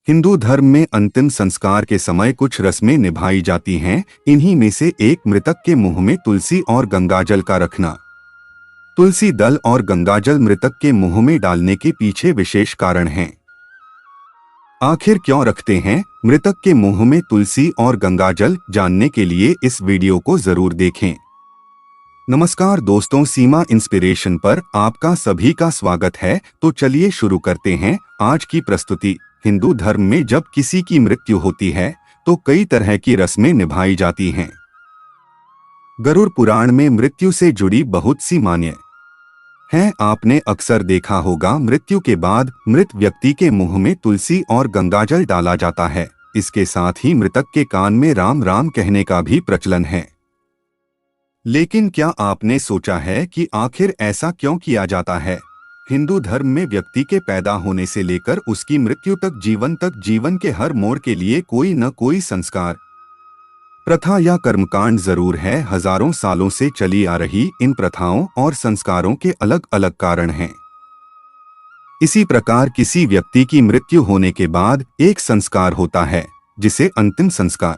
हिंदू धर्म में अंतिम संस्कार के समय कुछ रस्में निभाई जाती हैं। इन्हीं में से एक मृतक के मुंह में तुलसी और गंगाजल का रखना। तुलसी दल और गंगाजल मृतक के मुंह में डालने के पीछे विशेष कारण हैं। आखिर क्यों रखते हैं मृतक के मुंह में तुलसी और गंगाजल? जानने के लिए इस वीडियो को जरूर देखें। नमस्कार दोस्तों, सीमा इंस्पिरेशन पर आपका सभी का स्वागत है। तो चलिए शुरू करते हैं आज की प्रस्तुति। हिंदू धर्म में जब किसी की मृत्यु होती है तो कई तरह की रस्में निभाई जाती हैं। गरुड़ पुराण में मृत्यु से जुड़ी बहुत सी मान्य हैं। आपने अक्सर देखा होगा, मृत्यु के बाद मृत व्यक्ति के मुंह में तुलसी और गंगाजल डाला जाता है। इसके साथ ही मृतक के कान में राम राम कहने का भी प्रचलन है। लेकिन क्या आपने सोचा है कि आखिर ऐसा क्यों किया जाता है? हिंदू धर्म में व्यक्ति के पैदा होने से लेकर उसकी मृत्यु तक जीवन के हर मोड़ के लिए कोई न कोई संस्कार, प्रथा या कर्मकांड जरूर है। हजारों सालों से चली आ रही इन प्रथाओं और संस्कारों के अलग अलग कारण हैं। इसी प्रकार किसी व्यक्ति की मृत्यु होने के बाद एक संस्कार होता है जिसे अंतिम संस्कार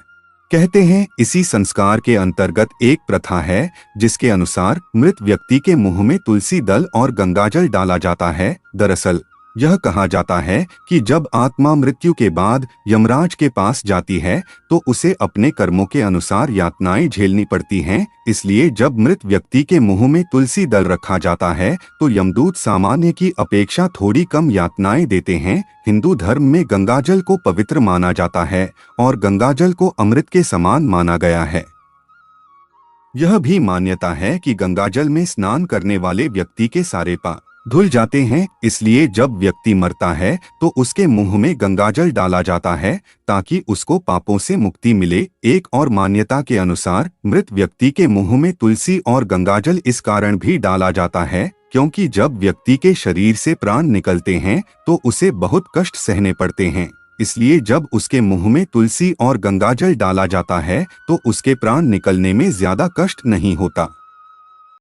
कहते हैं। इसी संस्कार के अंतर्गत एक प्रथा है जिसके अनुसार मृत व्यक्ति के मुंह में तुलसी दल और गंगाजल डाला जाता है। दरअसल यह कहा जाता है कि जब आत्मा मृत्यु के बाद यमराज के पास जाती है तो उसे अपने कर्मों के अनुसार यातनाएं झेलनी पड़ती हैं। इसलिए जब मृत व्यक्ति के मुंह में तुलसी दल रखा जाता है तो यमदूत सामान्य की अपेक्षा थोड़ी कम यातनाएं देते हैं। हिंदू धर्म में गंगाजल को पवित्र माना जाता है और गंगाजल को अमृत के समान माना गया है। यह भी मान्यता है कि गंगाजल में स्नान करने वाले व्यक्ति के सारे पाप धुल जाते हैं। इसलिए जब व्यक्ति मरता है तो उसके मुंह में गंगाजल डाला जाता है ताकि उसको पापों से मुक्ति मिले। एक और मान्यता के अनुसार मृत व्यक्ति के मुंह में तुलसी और गंगाजल इस कारण भी डाला जाता है क्योंकि जब व्यक्ति के शरीर से प्राण निकलते हैं तो उसे बहुत कष्ट सहने पड़ते हैं। इसलिए जब उसके मुंह में तुलसी और गंगाजल डाला जाता है तो उसके प्राण निकलने में ज्यादा कष्ट नहीं होता।